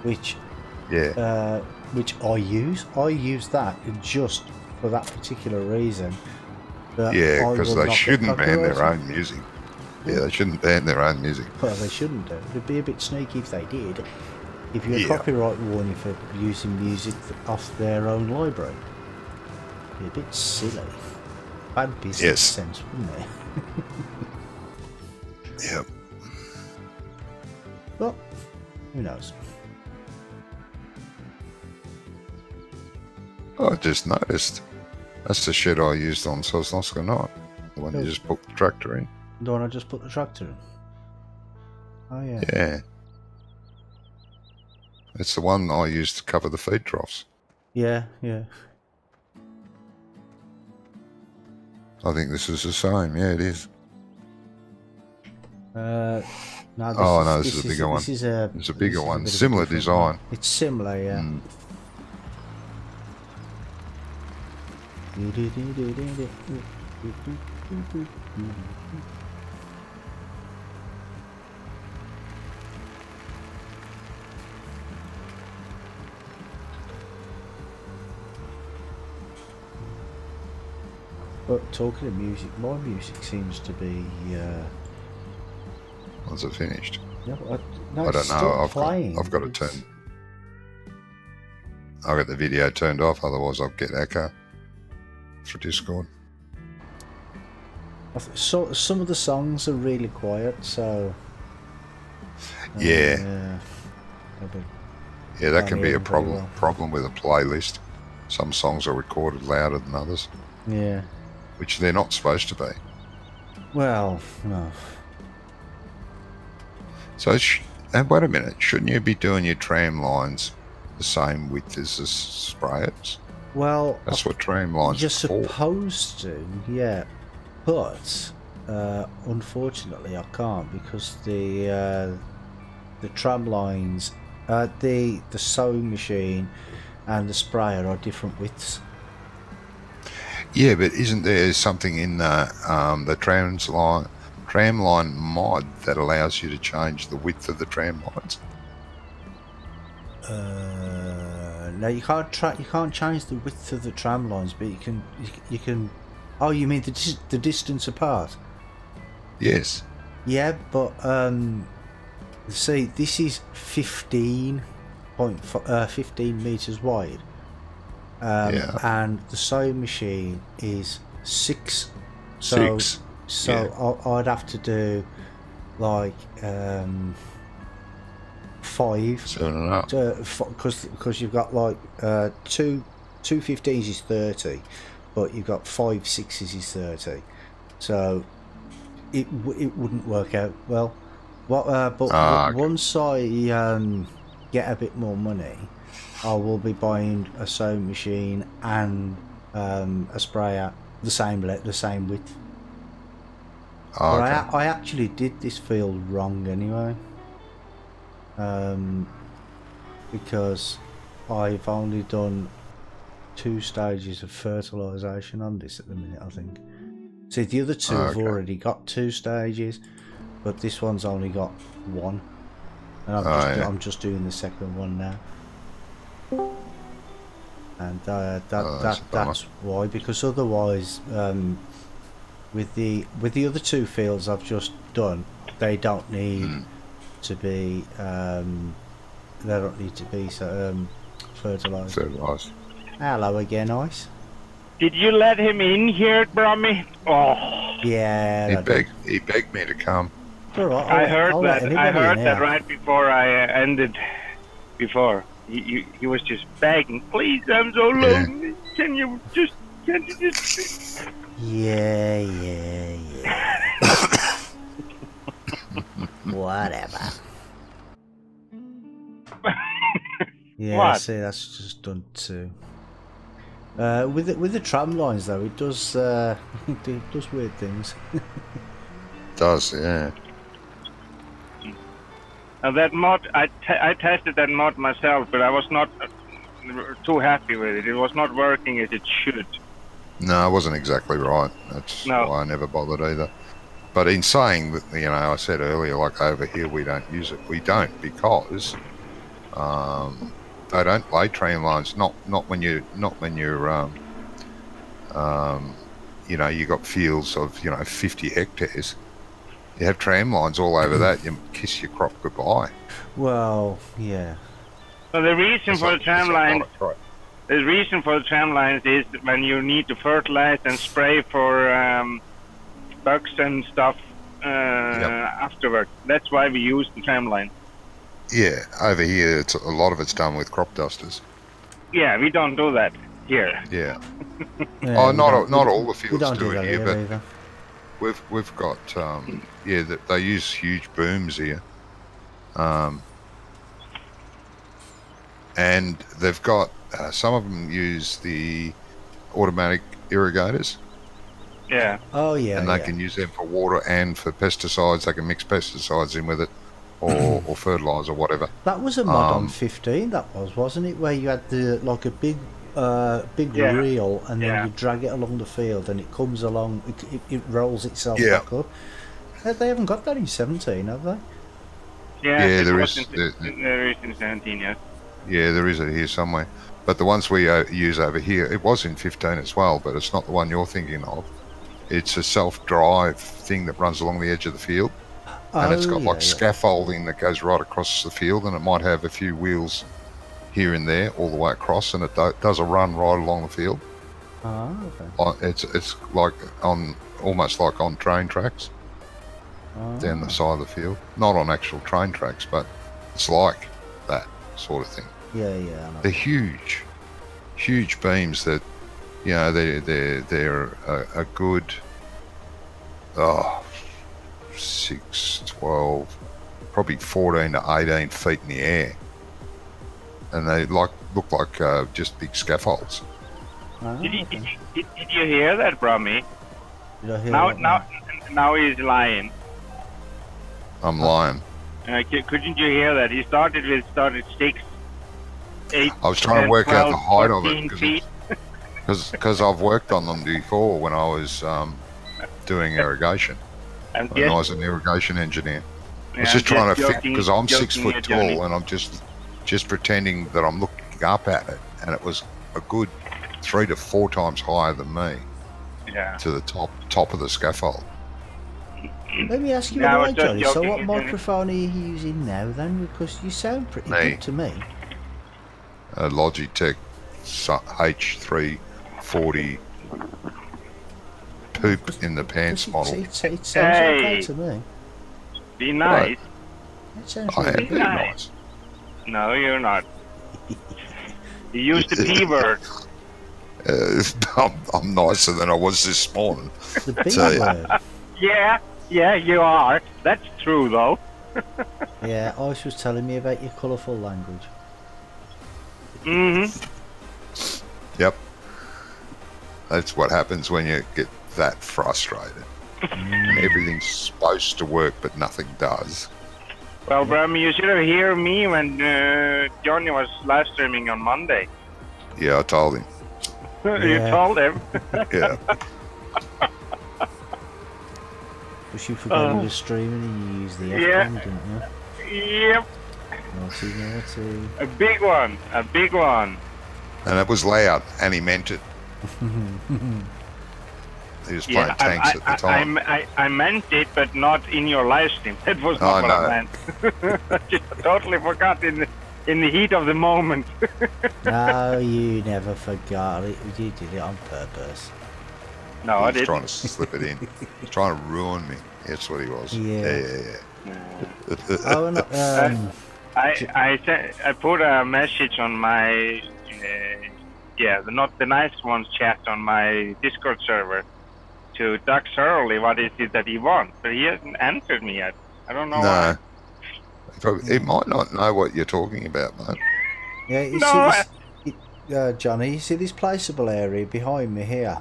which I use. I use that just for that particular reason. Because they shouldn't ban their own music. Yeah, they shouldn't ban their own music. Well, they shouldn't do. It'd be a bit sneaky if they did. If you had copyright warning for using music off their own library, it'd be a bit silly. Bad business sense, wouldn't it? Yep. Well, who knows? I just noticed. That's the shed I used on Sussex night. The one you just put the tractor in. The one I just put the tractor in? Oh, yeah. Yeah. It's the one I used to cover the feed troughs. Yeah, yeah. I think this is the same. Yeah, it is. No, this is a bigger one. It's a bigger one. Similar design. It's similar, yeah. Mm. But talking of music, my music seems to be. Was it finished? Yeah, I don't know. I've got it turned. I've got the video turned off, otherwise I'll get echo for Discord. So some of the songs are really quiet, so. Yeah, that can be a problem with a playlist. Some songs are recorded louder than others. Yeah. Which they're not supposed to be. Well, no. So, and wait a minute, shouldn't you be doing your tram lines the same width as the sprayers? Well, that's what tram lines you're are for. Supposed to, yeah. But unfortunately, I can't because the tram lines, the sewing machine, and the sprayer are different widths. Yeah, but isn't there something in the tram line mod that allows you to change the width of the tram lines? No, you can't change the width of the tram lines, but you can. Oh, you mean the distance apart? Yes. Yeah, but see, this is 15 meters wide. And the sewing machine is 6. So I'd have to do like 5. 7.5. Because you've got like two 15s is 30, but you've got 5 6s is 30. So it wouldn't work out well. Once I get a bit more money, I will be buying a sewing machine and a sprayer the same width. Oh, okay. But I actually did this field wrong anyway, because I've only done 2 stages of fertilisation on this at the minute, I think. See, the other 2 have already got 2 stages, but this one's only got 1, and I'm just doing the second one now. And that's why, because otherwise, with the other 2 fields I've just done, they don't need to be fertilised. Hello again, Ice. Did you let him in here, Brummy? Oh. Yeah. He begged me to come. All right, I heard that right before I ended. Before he was just begging, please, I'm so lonely. Yeah. Can't you just? Yeah. Whatever. Yeah, what? See, that's just done too. With the tram lines though, it does it does weird things. Does, yeah. Now that mod, I tested that mod myself, but I was not too happy with it. It was not working as it should. No, it wasn't exactly right. That's why I never bothered either. But in saying that, I said earlier, like over here, we don't use it. We don't because they don't lay tram lines. Not when you're you got fields of 50 hectares. You have tram lines all over that. You kiss your crop goodbye. Well, yeah. So the reason for the tram lines. The reason for the tram lines is when you need to fertilize and spray for bugs and stuff afterward. That's why we use the tram line. Yeah, over here, a lot of it's done with crop dusters. Yeah, we don't do that. here. Yeah. Yeah, Oh, we not don't- not we- all the we fields don't do do that it here, here but either. we've got they use huge booms here, and they've got some of them use the automatic irrigators, Yeah. Oh yeah, and they yeah. can use them for water and for pesticides. They can mix pesticides in with it, or fertilizer, whatever. That was a mod on 15. That was, wasn't it? Where you had the like a big Yeah. reel, and then Yeah. you drag it along the field, and it comes along. It rolls itself Yeah. back up. They haven't got that in 17, have they? Yeah, Yeah, there was is. there is in 17, yes. Yeah, there is it here somewhere. But the ones we use over here, it was in 15 as well, but it's not the one you're thinking of. It's a self-drive thing that runs along the edge of the field, and it's got like scaffolding that goes right across the field, and it might have a few wheels here and there all the way across, and it does a run right along the field. Oh, okay. It's like almost like on train tracks down the side of the field. Not on actual train tracks, but it's like that sort of thing. Yeah, yeah. I know. They're huge beams that, you know, they're a good 6, 12, probably 14 to 18 feet in the air, and they look like just big scaffolds. Oh, Did okay. you hear that, Brummy? Did I hear that? Now he's lying. I'm lying. Couldn't you hear that? He started 6, 8. I was trying to 10, work out the 12, height of 14 it feet. because I've worked on them before when I was doing irrigation. And And I was an irrigation engineer. I was I'm just trying to fix joking- because I'm 6 joking foot here, tall, Johnny. and I'm just pretending that I'm looking up at it, and it was a good 3 to 4 times higher than me Yeah. to the top of the scaffold. Let me ask you No, I anyway, was just Johnny. So joking, what isn't it? microphone are you using now then? Because you sound pretty Me. good to me. Logitech H340 poop in the pants model. It sounds okay Hey. to me. Be nice. It sounds I am really very good. nice. No, you're not. You used the P word. I'm nicer than I was this morning. The B Tell ya. word. Yeah, you are. That's true, though. Yeah, Ice was telling me about your colourful language. Mm-hmm. Yep. That's what happens when you get that frustrated. And everything's supposed to work, but nothing does. Well, Bram, you should have heard me when Johnny was live streaming on Monday. Yeah, I told him. You Yeah. told him. Yeah. Because you forgot you were streaming and you used the Yeah. F-bomb, didn't you? Yep. Naughty, naughty. A big one. A big one. And it was loud, and he meant it. He was playing tanks at the time. I meant it, but not in your live stream. That was Oh, not what no. I meant. I just totally forgot in the heat of the moment. No, you never forgot it. You did it on purpose. No, I He was didn't. trying to slip it in. He was trying to ruin me. That's what he was. Yeah. Yeah. Oh, and, I put a message on my not the nice ones chat on my Discord server to Doug Surly what is it that he wants, but he hasn't answered me yet. I don't know why. No. He might not know what you're talking about, mate. yeah, you No, see this, Johnny, you see this placeable area behind me here?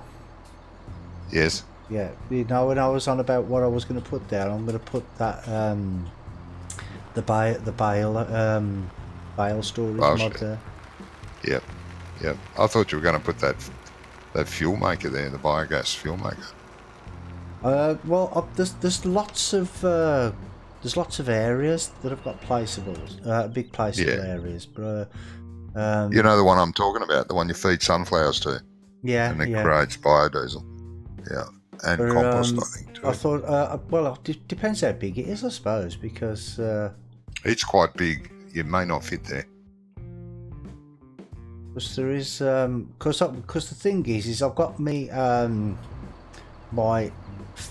Yes. Yeah, you know when I was on about what I was going to put there, I'm going to put that the bale storage Oh, mod shit. there. Yep. Yep. I thought you were going to put that fuel maker there, the biogas fuel maker. Well, there's lots of areas that have got placeables, big placeable Yeah. areas, but You know the one I'm talking about, the one you feed sunflowers to, yeah, and it yeah. creates biodiesel. Yeah. And But, compost, I think, too. I thought, well, it depends how big it is, I suppose, because It's quite big. You may not fit there. there is, because the thing is I've got me my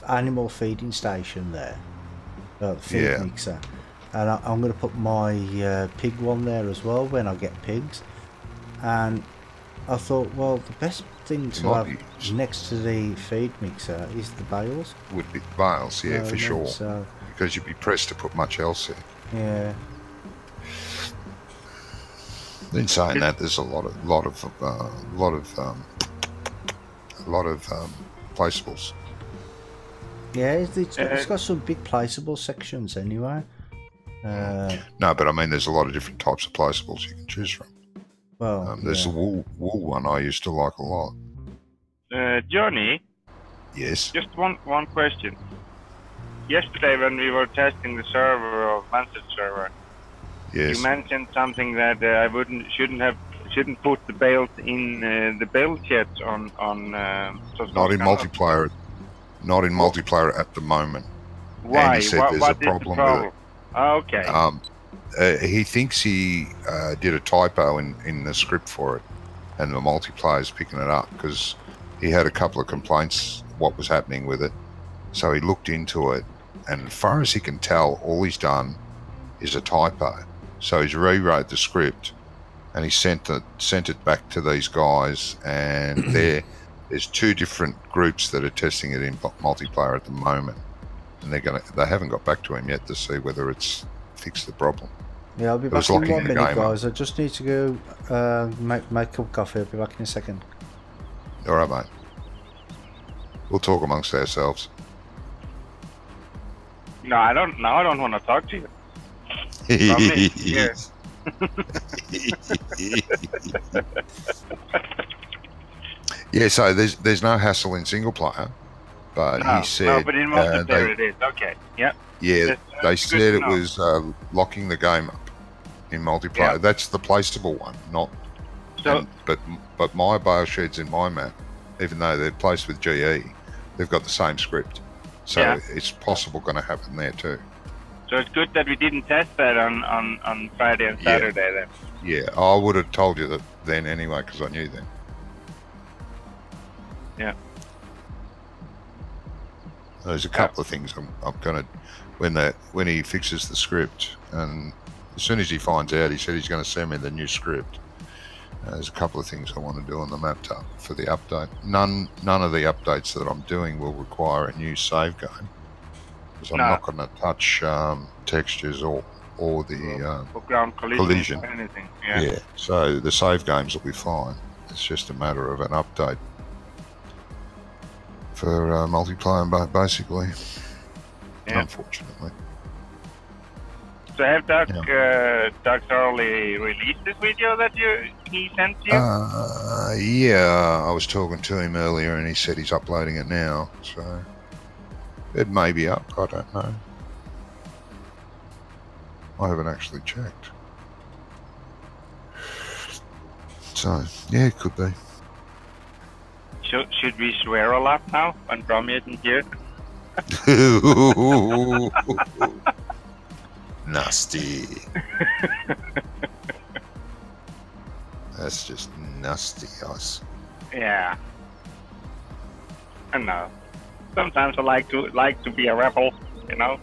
animal feeding station there, feed Yeah. mixer, and I'm going to put my pig one there as well when I get pigs, and I thought, well, the best thing to might have be- next to the feed mixer is the bales. Would be bales, yeah, for sure. So, Because you'd be pressed to put much else in. yeah. In saying that, there's a lot of placeables. Yeah, it's got some big placeable sections anyway. No, but I mean, there's a lot of different types of placeables you can choose from. Well, there's the wool one I used to like a lot. Johnny, Yes. just one question. Yesterday when we were testing the server of Manchester server, Yes. you mentioned something that I shouldn't put the bales in the bale jets on Not in multiplayer. Not in multiplayer at the moment. Why? And he said there's a what is the problem problem? with Okay. He thinks he did a typo in the script for it, and the multiplayer's picking it up because he had a couple of complaints what was happening with it. So he looked into it, and as far as he can tell, all he's done is a typo. So he's rewrote the script, and he sent it back to these guys, and there's two different groups that are testing it in multiplayer at the moment, and they haven't got back to him yet to see whether it's fixed the problem. Yeah, I'll be back in 1 minute, guys. I just need to go make a cup of coffee. I'll be back in a second. All right, mate. We'll talk amongst ourselves. No, I don't want to talk to you. Yes. Yeah, so there's no hassle in single player, but he said no, but in multiplayer it is. Okay, yeah. Yeah, they said it was locking the game up in multiplayer. Yeah. That's the placeable one, not. So, but my bale sheds in my map, even though they're placed with GE, they've got the same script, so it's possible going to happen there too. So it's good that we didn't test that on Friday and Saturday then. Yeah, I would have told you that then anyway because I knew then. Yeah. There's a couple of things I'm going to when he fixes the script, and as soon as he finds out, he said he's going to send me the new script. There's a couple of things I want to do on the map for the update. None of the updates that I'm doing will require a new save game, because I'm not going to touch textures or the ground collision. Or anything. Yeah. So the save games will be fine. It's just a matter of an update for multiplayer, basically. Yeah. Unfortunately. So have Doug already released this video that he sent you? Yeah, I was talking to him earlier and he said he's uploading it now, so it may be up, I don't know. I haven't actually checked. So, yeah, it could be. Should we swear a lot now when Brommy isn't here? Nasty. That's just nasty, us. Yeah. I know. Sometimes I like to be a rebel, you know.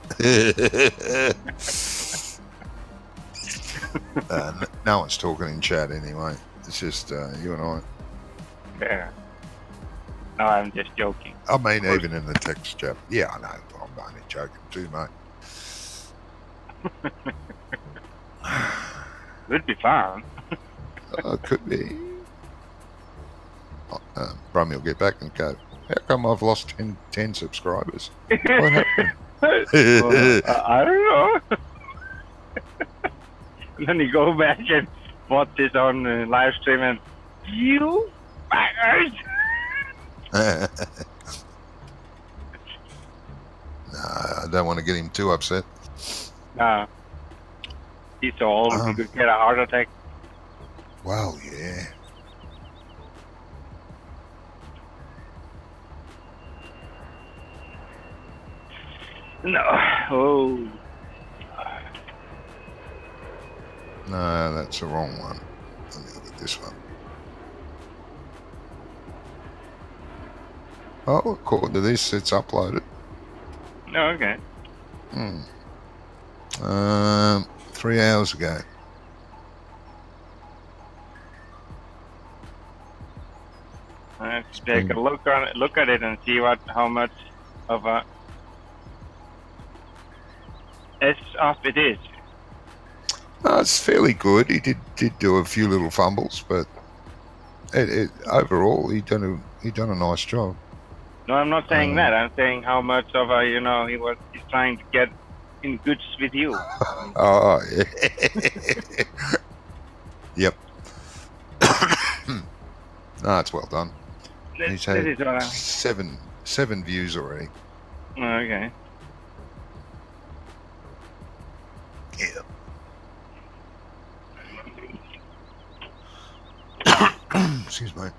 No one's talking in chat anyway. It's just you and I. Yeah. No, I'm just joking. I mean, even in the text chat. Yeah, I know. I'm only joking too, mate. Could be fun. Could be. Brummy will get back and go, how come I've lost 10 subscribers? What happened? I don't know. And then you go back and watch this on live stream and you bangers. No, I don't want to get him too upset. No. He's so old, he could get a heart attack. Well, yeah. No. Oh. No, that's the wrong one. Let me look at this one. Oh, according to this, it's uploaded. No, okay. 3 hours ago. take a look at it and see how much of a S-up it is. No, it's fairly good. He did do a few little fumbles, but overall he done a nice job. No, I'm not saying that. I'm saying how much of a he's trying to get in goods with you. Oh, yeah. Yep. No, it's well done. He's had seven views already. Okay. Yeah. Excuse me.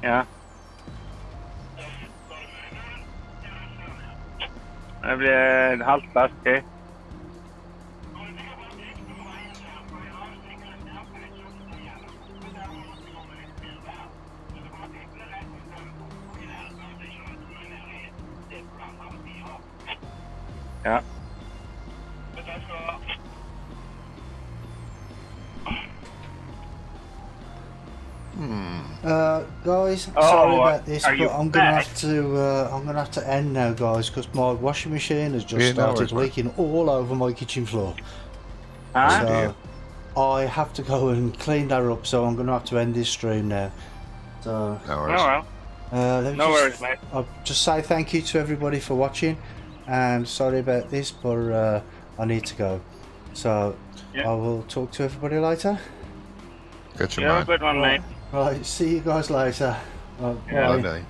Ja. Det blir en halv flaske. Ja. Guys, sorry about this, but I'm gonna have to end now, guys, because my washing machine has just started leaking all over my kitchen floor. So I have to go and clean that up. So I'm gonna have to end this stream now. So no worries. No worries, mate. I'll just say thank you to everybody for watching, and sorry about this, but I need to go. So I will talk to everybody later. Catch you, Have a good one, mate. Right, see you guys later. Bye.